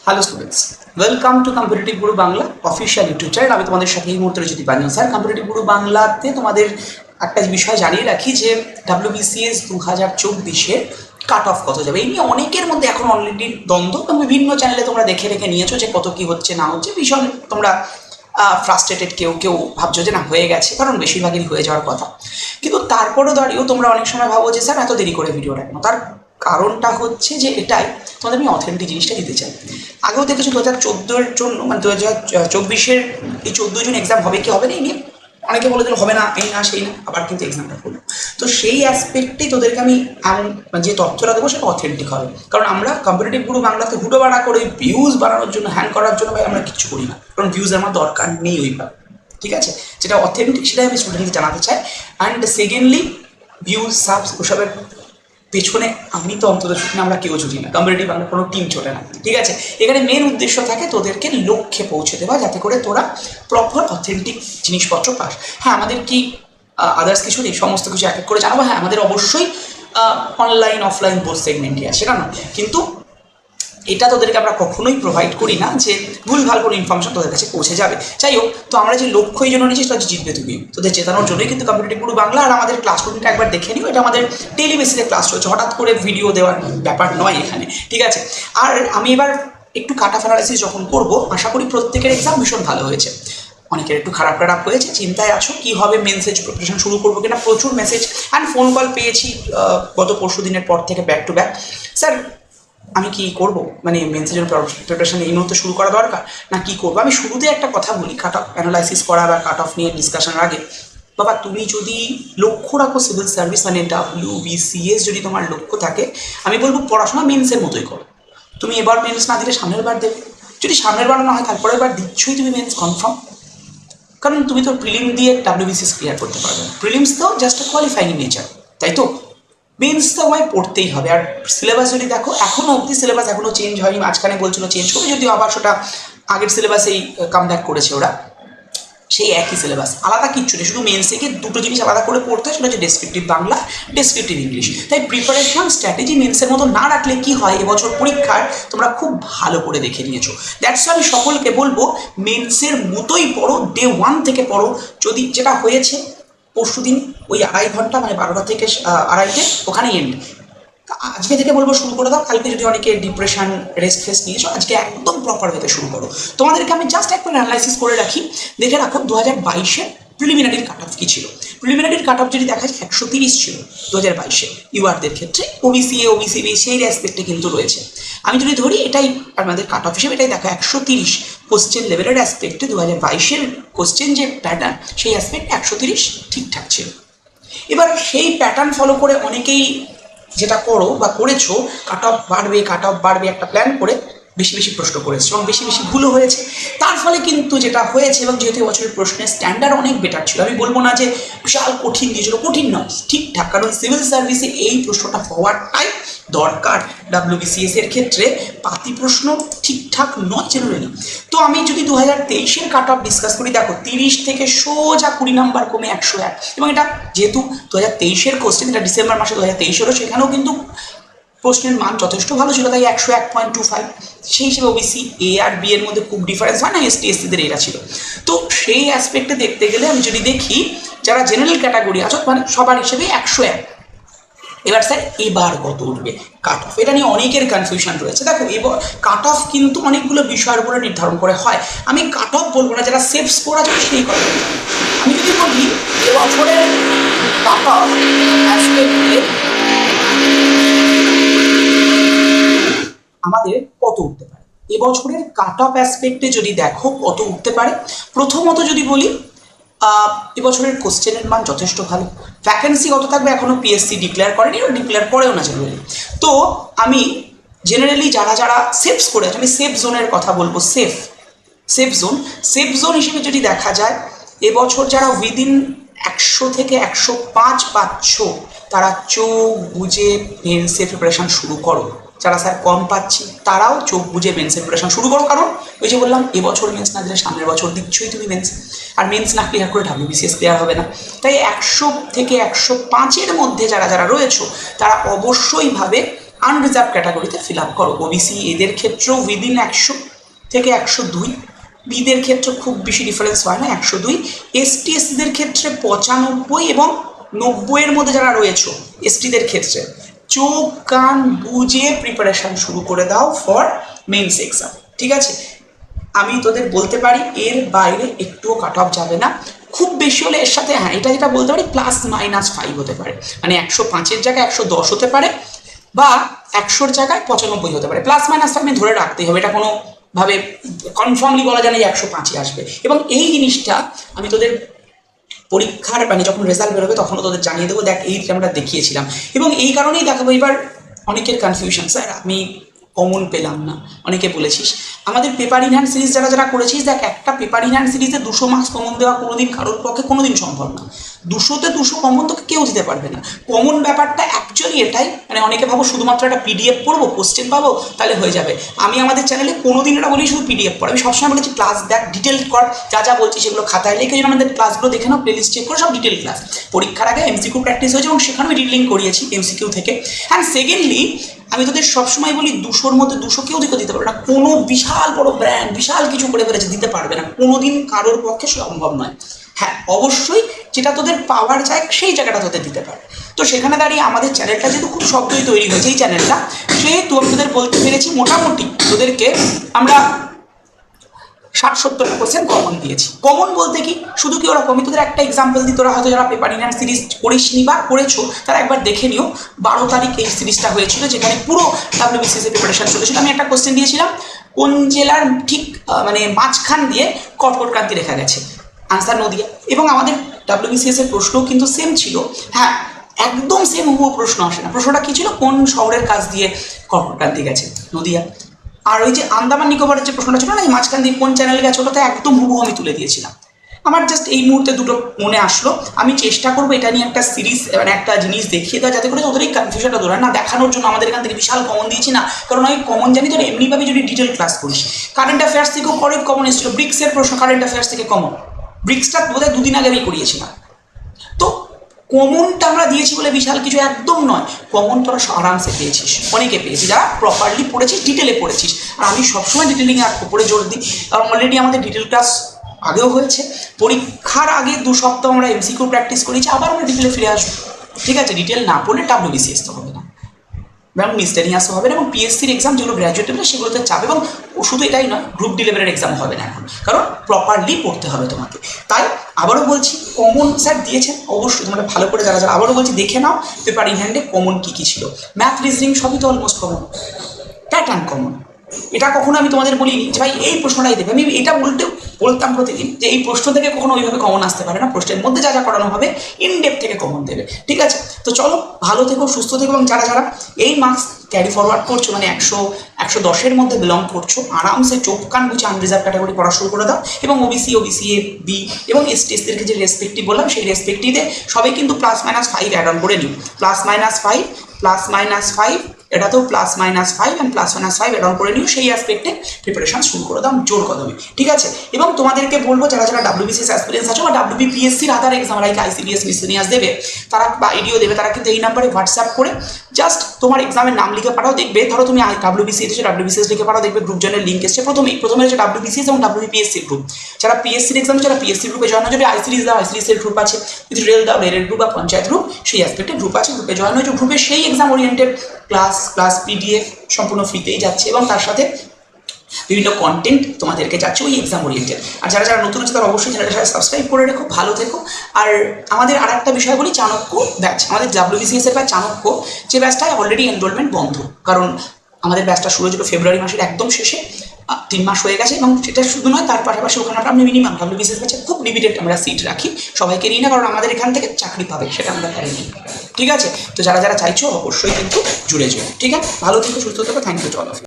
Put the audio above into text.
Hello students, welcome to competitive Guru Bangla official YouTube channel. আমি তোমাদের সাথে এই মুহূর্তে রচিত বানিয়ে স্যার। কম্পিটিটিভ গুরু বাংলাতে তোমাদের একটা বিষয় জানিয়ে রাখি যে WBCS 2024-এর কাট অফ কত যাবে, এই নিয়ে অনেকের মধ্যে এখন অলরেডি দ্বন্দ্ব এবং বিভিন্ন চ্যানেলে তোমরা দেখে রেখে নিয়েছো যে কত কি হচ্ছে না হচ্ছে। ভীষণ তোমরা ফ্রাস্ট্রেটেড, কেউ কেউ ভাবছো যে না হয়ে গেছে, কারণ বেশিরভাগই হয়ে যাওয়ার কথা। কিন্তু তারপরও দাঁড়িয়েও তোমরা অনেক সময় ভাবো যে স্যার এত দেরি করে ভিডিওটা কেন। তার কারণটা হচ্ছে যে এটাই, তোমাদের আমি অথেন্টিক জিনিসটা দিতে চাই। আগেও দেখেছো 2014-এর জন্য, মানে 2024-এর এই 14 জন এক্সাম হবে কি হবে না, এই নিয়ে অনেকে বলে দিল হবে না, এই না সেই না, আবার কিন্তু এক্সামটা হলো। তো সেই অ্যাসপেক্টেই তোদেরকে আমি এমন যে তথ্যটা দেবো সেটা অথেন্টিক হবে। কারণ আমরা কম্পিটিটিভ গুরু বাংলাতে হুটো বাড়া করে ভিউজ বাড়ানোর জন্য, হ্যান্ড করার জন্য ভাই আমরা কিছু করি না, কারণ ভিউজ আমার দরকার নেই ওইভাবে। ঠিক আছে, যেটা অথেন্টিক সেটাই আমি স্টুডেন্টকে জানাতে চাই। অ্যান্ড সেকেন্ডলি, ভিউজ সাবস ওসবের পেছনে আমি তো অন্তত ছুটি না, আমরা কেউ ছুটি না, কম্পিটিটিভ বাংলা কোনো টিম ছোটে না। ঠিক আছে, এখানে মেন উদ্দেশ্য থাকে তোদেরকে লক্ষ্যে পৌঁছে দেওয়া, যাতে করে তোরা প্রপার অথেন্টিক জিনিসপত্র পাস। হ্যাঁ, আমাদের কি আদার্স কিছু নেই, সমস্ত কিছু এক এক করে জানাবো। হ্যাঁ, আমাদের অবশ্যই অনলাইন অফলাইন বোথ সেগমেন্টই আছে, সেটা নয়, কিন্তু এটা তোদেরকে আমরা কখনোই প্রোভাইড করি না যে ভুলভাল কোনো ইনফরমেশন তোদের কাছে পৌঁছে যাবে। যাই হোক, তো আমরা যে লক্ষ্য এই জন্য নিয়েছি সেটা হচ্ছে জিতবে তুমি, তোদের জেতানোর জন্যই কিন্তু কম্পিটিটিভ গুরু বাংলা। আর আমাদের ক্লাসরুমটা একবার দেখে নিও, এটা আমাদের ডেইলি বেসিসে ক্লাস রয়েছে, হঠাৎ করে ভিডিও দেওয়ার ব্যাপার নয় এখানে। ঠিক আছে, আর আমি এবার একটু কাট অফ অ্যানালাইসিস যখন করবো, আশা করি প্রত্যেকের এক্সাম ভীষণ ভালো হয়েছে। অনেকের একটু খারাপ হয়েছে, চিন্তায় আছো কী হবে, মেন্সেজ প্রিপারেশন শুরু করবো কিনা। প্রচুর মেসেজ অ্যান্ড ফোন কল পেয়েছি গত পরশু দিনের পর থেকে ব্যাক টু ব্যাক, স্যার আমি কি করব, মানে মেন্সের জন্য প্রিপারেশন এই মুহূর্তে শুরু করা দরকার না কি করবো। আমি শুরুতে একটা কথা বলি, কাট অফ অ্যানালাইসিস করা বা কাট অফ নিয়ে ডিসকাশনের আগে, বাবা তুমি যদি লক্ষ্য রাখো সিভিল সার্ভিস মানে WBCS যদি তোমার লক্ষ্য থাকে, আমি বলবো পড়াশোনা মেন্সের মতোই করো। তুমি এবার মেন্স না দিলে সামনের বার দেবে, যদি সামনের বার না হয় তারপরের বার দিচ্ছই তুমি মেন্স কনফার্ম। কারণ তুমি তো প্রিলিম দিয়ে WBCS ক্লিয়ার করতে পারবে না, প্রিলিমস তো জাস্ট কোয়ালিফাইং নেচার, তাই তো। মেন্স তো আমায় পড়তেই হবে। আর সিলেবাস যদি দেখো, এখনও অবধি সিলেবাস এখনও চেঞ্জ হয়নি, মাঝখানে বলছিল চেঞ্জ করবে, যদিও আবার সেটা আগের সিলেবাসেই কাম ব্যাক করেছে ওরা, সেই একই সিলেবাস, আলাদা কিচ্ছু নেই। শুধু মেন্সে গিয়ে দুটো জিনিস আলাদা করে পড়তে হয়, সেটা হচ্ছে ডেসক্রিপটিভ বাংলা, ডেসক্রিপটিভ ইংলিশ। তাই প্রিপারেশন স্ট্র্যাটেজি মেন্সের মতো না রাখলে কি হয়, এবছর পরীক্ষার তোমরা খুব ভালো করে দেখে নিয়েছো। দ্যাটস আমি সকলকে বলবো মেন্সের মতোই পড়ো, ডে 1 থেকে পড়ো। যদি যেটা হয়েছে পরশু দিন ওই 2.5 ঘন্টা, মানে 12টা থেকে 2:30টে ওখানে এন্ড, আজকে থেকে বলবো শুরু করে দাও। কালকে যদি অনেকে ডিপ্রেশন রেস্ট ফেস্ট নিয়েছো, আজকে একদম প্রপার ওয়েতে শুরু করো। তোমাদেরকে আমি জাস্ট একবার অ্যানালাইসিস করে রাখি, দেখে রাখো 2022-এর প্রিলিমিনারির কাট অফ কী ছিল। প্রিলিমিনারির কাট অফ যদি দেখা যায় 130 ছিল 2022-এ ইউআরদের ক্ষেত্রে, ওবিসি সেই অ্যাসপেক্টে কিন্তু রয়েছে। আমি যদি ধরি এটাই আমাদের কাট অফ হিসেবে, এটাই দেখো 130 কোশ্চেন লেভেলের অ্যাসপেক্টে 2022-এর কোশ্চেন যে প্যাটার্ন, সেই অ্যাসপেক্ট 130 ঠিকঠাক ছিল। এবার সেই প্যাটার্ন ফলো করে অনেকেই যেটা করো বা করেছো, কাট অফ বাড়বে একটা প্ল্যান করে বেশি বেশি প্রশ্ন করেছে এবং বেশি বেশি ভুলও হয়েছে। তার ফলে কিন্তু যেটা হয়েছে, এবং যেহেতু বছরের প্রশ্নের স্ট্যান্ডার্ড অনেক বেটার ছিল, আমি বলবো না যে বিশাল কঠিন দিয়েছিল, কঠিন নয়, ঠিকঠাক। কারণ সিভিল সার্ভিসে এই প্রশ্নটা হওয়ারটাই দরকার। WBCS এর ক্ষেত্রে পাতি প্রশ্ন ঠিকঠাক নয় জেনারেলি। তো আমি যদি 2023-এর কাট অফ ডিসকাস করি, দেখো 30 থেকে সোজা 20 নাম্বার কমে 101। এবং এটা যেহেতু 2023-এর কোশ্চেন, এটা ডিসেম্বর মাসে 2023 হলো, সেখানেও কিন্তু প্রশ্নের মান যথেষ্ট ভালো ছিল, তাই 101.25। সেই হিসেবে ওবিসি এ আর বি এর মধ্যে খুব ডিফারেন্স হয় না, ST/SC-দের এরা ছিল। তো সেই অ্যাসপেক্টে দেখতে গেলে আমি যদি দেখি যারা জেনারেল ক্যাটাগরি আছো, মানে সবার হিসেবে 101। এবার স্যার এবার কত উঠবে কাট অফ, এটা নিয়ে অনেকের কনফিউশন রয়েছে। দেখো এবার কাট অফ কিন্তু অনেকগুলো বিষয়ের উপরে নির্ধারণ করে হয়। আমি কাট অফ বলবো না, যারা সেফ স্কোর আছে সেই কথা। আমি যদি বলি এবছরের কাট অফ অ্যাসপেক্টে আমাদের কত উঠতে পারে, এবছরের কাট অফ অ্যাসপেক্টে যদি দেখো কত উঠতে পারে। প্রথমত যদি বলি, এবছরের কোশ্চেনের মান যথেষ্ট ভালো। ভ্যাকেন্সি কত থাকবে এখনও পিএসসি ডিক্লেয়ার করেনি, ও ডিক্লেয়ার করেও না জেনারেলি। তো আমি জেনারেলি যারা সেফ স্কোরে আছে, আমি সেফ জোনের কথা বলবো। সেফ জোন হিসেবে যদি দেখা যায়, এবছর যারা উইদিন 100 থেকে 105 পাচ্ছ, তারা চোখ বুঝে মেন্সের প্রিপারেশান শুরু করো। যারা স্যার কম পাচ্ছি, তারাও চোখ বুঝে মেন্সের প্রিপারেশান শুরু করো। কারণ ওই যে বললাম, এবছর মেন্স না দিলে সামনের বছর দিচ্ছই তুমি মেন্স, আর মেন্স না ক্লিয়ার করে WBCS ক্লিয়ার হবে না। তাই 100 থেকে 105-এর মধ্যে যারা রয়েছো, তারা অবশ্যই ভাবে আনরিজার্ভ ক্যাটাগরিতে ফিল আপ করো। ওবিসি এদের ক্ষেত্রেও উইদিন 100 থেকে 102, বিদের ক্ষেত্রে খুব বেশি ডিফারেন্স হয় না, 102। এসটি এসসিদের ক্ষেত্রে 95 এবং 90-এর মধ্যে যারা রয়েছে এসটিদের ক্ষেত্রে চোখ কান বুঝে প্রিপারেশন শুরু করে দাও ফর মেন্স এক্সাম। ঠিক আছে, আমি তোদের বলতে পারি এর বাইরে একটুও কাট অফ যাবে না। খুব বেশি হলে এর সাথে হ্যাঁ এটা যেটা বলতে পারি +-5 হতে পারে, মানে 105-এর জায়গায় 110 হতে পারে বা 100-র জায়গায় 95 হতে পারে। +-5 আমি ধরে রাখতেই হবে, এটা কোনোভাবে কনফার্মলি বলা যায় না যে 105-ই আসবে। এবং এই জিনিসটা আমি তোদের পরীক্ষার মানে যখন রেজাল্ট বেরোবে তখনও তোদের জানিয়ে দেবো, দেখ এই আমরা দেখিয়েছিলাম। এবং এই কারণেই দেখাবো। এবার অনেকের কনফিউশন, স্যার আমি কমন পেলাম না, অনেকে বলেছিস আমাদের পেপার ইন হ্যান্ড সিরিজ যারা করেছিস, দেখ একটা পেপার ইন হ্যান্ড সিরিজে 200 মার্কস কমন দেওয়া কোনোদিন কারোর পক্ষে কোনোদিন সম্ভব না। 200-তে 200 কমন তোকে কেউ দিতে পারবে না। কমন ব্যাপারটা অ্যাকচুয়ালি এটাই, মানে অনেকে ভাবো শুধুমাত্র একটা পিডিএফ পড়বো, কোশ্চেন পাবো, তাহলে হয়ে যাবে। আমি আমাদের চ্যানেলে কোনোদিন এটা বলি শুধু পিডিএফ পড়, আমি সবসময় বলেছি ক্লাস দেখ, ডিটেল কর, যা যা বলছি সেগুলো খাতায় লিখে যেন আমাদের ক্লাসগুলো দেখে নাও, প্লেলিস্ট চেক করে সব ডিটেল ক্লাস। পরীক্ষার আগে এমসিকিউ প্র্যাকটিস হয়েছে এবং সেখানে আমি ডিটেলিং করিয়েছি এমসিকিউ থেকে। অ্যান্ড সেকেন্ডলি আমি তোদের সবসময় বলি 200-র মধ্যে 200 কেউ দিতে পারবে না। কোনো বিশাল বড় ব্র্যান্ড বিশাল কিছু করে ফেলেছে, দিতে পারবে না, কোনোদিন কারোর পক্ষে সম্ভব নয়। হ্যাঁ অবশ্যই যেটা তোদের পাওয়ার যায় সেই জায়গাটা তোদের দিতে পারে। তো সেখানে দাঁড়িয়ে আমাদের চ্যানেলটা যেহেতু খুব শব্দই তৈরি হয়েছে এই চ্যানেলটা, সেহেতু আমি তোদের বলতে পেরেছি মোটামুটি তোদেরকে আমরা 60-70% কমন দিয়েছি। কমন বলতে কি শুধু কি ওরকম, আমি তোদের একটা এক্সাম্পল দিই, তোরা হয়তো যারা পেপার ইন হ্যান্ড সিরিজ করিসনি বা করেছো তারা একবার দেখে নিও। 12 তারিখ এই সিরিজটা হয়েছিল, যেখানে পুরো WBCS প্রিপারেশন চলেছিল। আমি একটা কোশ্চেন দিয়েছিলাম কোন জেলার ঠিক মানে মাঝখান দিয়ে কর্কট ক্রান্তি রেখা গেছে, আনসার নদিয়া। এবং আমাদের WBCS এর প্রশ্নও কিন্তু সেম ছিল। হ্যাঁ একদম সেম হুবহু প্রশ্ন আসে না, প্রশ্নটা কি ছিল, কোন শহরের কাছ দিয়ে কর্কট ক্রান্তি গেছে, নদিয়া। আর ওই যে আন্দামান নিকোবরের যে প্রশ্নটা ছিল না, এই মাঝখান দিয়ে কোন চ্যানেল গেছে, ওটাতে একদম হুবহু আমি তুলে দিয়েছিলাম। আমার জাস্ট এই মুহূর্তে দুটো মনে আসলো, আমি চেষ্টা করবো এটা নিয়ে একটা সিরিজ মানে একটা জিনিস দেখিয়ে দেওয়া, যাতে করে ওদের এই কনফিউশনটা দূর হয়। না দেখানোর জন্য আমাদের এখান থেকে বিশাল কমন দিয়েছি না, কারণ আমি কমন জানি তোর এমনিভাবে যদি ডিটেল ক্লাস করিস। কারেন্ট অ্যাফেয়ার্স থেকেও পরে কমন এসেছিল, ব্রিক্সের প্রশ্ন কারেন্ট অ্যাফেয়ার্স থেকে কমন, ব্রিক্সটা বোধহয় 2 দিন আগে আমি করিয়েছিলাম। তো কমনটা আমরা দিয়েছি বলে বিশাল কিছু একদম নয়, কমন তোরা আরামসে পেয়েছিস, অনেকে পেয়েছিস যারা প্রপারলি পড়েছিস, ডিটেলে পড়েছিস। আর আমি সবসময় ডিটেলিংয়ে আর উপরে জোর দিই, কারণ অলরেডি আমাদের ডিটেল ক্লাস আগেও হয়েছে। পরীক্ষার আগে 2 সপ্তাহ আমরা এমসিকিউ প্র্যাকটিস করেছি, আবার আমরা ডিটেলে ফিরে আসবো। ঠিক আছে, ডিটেল না পড়লে WBCS তো হবে না, এবং মিসটেনিয়াসও হবে না। এবং পিএসসির এক্সাম যেগুলো গ্র্যাজুয়েট লেভেলে সেগুলোতে চাপ, এবং শুধু এটাই নয়, গ্রুপ ডি লেভেলের এক্সাম হবে না এখন, কারণ প্রপারলি পড়তে হবে তোমাকে। তাই আবারও বলছি কমন স্যার দিয়েছেন, অবশ্যই তোমরা ভালো করে যারা যারা, আবারও বলছি দেখে নাও পেপার ইন হ্যান্ডে কমন কী কী ছিল। ম্যাথ রিজনিং সবই তো অলমোস্ট কমন, প্যাটার্ন কমন। এটা কখনো আমি তোমাদের বলিনি যে ভাই এই প্রশ্নটাই দেবে, আমি এটা বলতাম প্রতিদিন যে এই প্রশ্ন থেকে কখনো ওইভাবে কমন আসতে পারে না, প্রশ্নের মধ্যে যা যা করানো হবে ইনডেপথ থেকে কমন দেবে। ঠিক আছে, তো চলো ভালো থেকো, সুস্থ থেকো, এবং যারা যারা এই মার্কস ক্যারি ফরওয়ার্ড করছো, মানে 100-110-এর মধ্যে বিলং করছো, আরামসে চোখ কান বুঝে আনরিজার্ভ ক্যাটাগরি পড়া শুরু করে দাও। এবং ওবিসি বি এবং এসটিদেরকে যে রেসপেক্টিভ বললাম সেই রেসপেক্টিভে সবাই কিন্তু +-5 অ্যাড অন করে নিও, +-5 এটাতেও +-5 অ্যান্ড +-5 অ্যাড অন করে নিও, সেই অ্যাসপেক্টে প্রিপারেশন শুরু করে দাও জোর কদমে। ঠিক আছে, এবং তোমাদেরকে বলবো যারা যারা WBCS অ্যাসপিরেন্স আছো বা WBPSCর আদার এক্সাম লাইক ICDS মিসলেনিয়াস দেবে, তারা বা আইডিও দেবে, তারা কিন্তু এই নাম্বারে হোয়াটসঅ্যাপ করে জাস্ট তোমার এক্সামের নাম লিখে পাঠাও। দেখবে ধরো তুমি WBCS এসে WBCS লিখে পাঠাও, দেখবে গ্রুপ জয়েনের লিঙ্ক এসছে প্রথমে হচ্ছে WBCS এবং WBPSCর গ্রুপ। যারা পিএসসির এক্সামে যারা পিএসসি গ্রুপে জয়েন হয়, যদি আইসিডিস দাও আইসিডিসের গ্রুপ আছে, যদি রেল দাও রেলের গ্রুপ বা পঞ্চায়েত গ্রুপ, সেই অ্যাসপেক্টে গ্রুপ আছে, গ্রুপে জয়েন হয়েছে। গ্রুপে সেই এক্সাম ওরিয়েন্টেড ক্লাস পিডিএফ সম্পূর্ণ ফ্রিতেই যাচ্ছে, এবং তার সাথে বিভিন্ন কন্টেন্ট তোমাদেরকে যাচ্ছে ওই এক্সাম ওরিয়েন্টেড। আর যারা যারা নতুন আছে তারা অবশ্যই চ্যানেলটা সাবস্ক্রাইব করে রেখো, ভালো থেকো। আর আমাদের আর একটা বিষয় বলি, চাণক্য ব্যাচ, আমাদের WBCS এর ব্যাচ চাণক্য, যে ব্যাচটায় অলরেডি এনরোলমেন্ট বন্ধ, কারণ আমাদের ব্যাচটা শুরু হয়েছিল ফেব্রুয়ারি মাসের একদম শেষে, 3 মাস হয়ে গেছে। এবং সেটা শুধু নয়, তার পাশাপাশি ওখানে আমরা মিনিমাম WBCS ব্যাচে খুব লিমিটেড আমরা সিট রাখি, সবাইকে নিই না, কারণ আমাদের এখান থেকে চাকরি পাবে সেটা আমরা গ্যারেন্টি। ঠিক আছে, তো যারা যারা চাইছো অবশ্যই কিন্তু জুড়ে যাও। ঠিক আছে, ভালো থেকো, সুস্থ থেকো, thank you to all of you.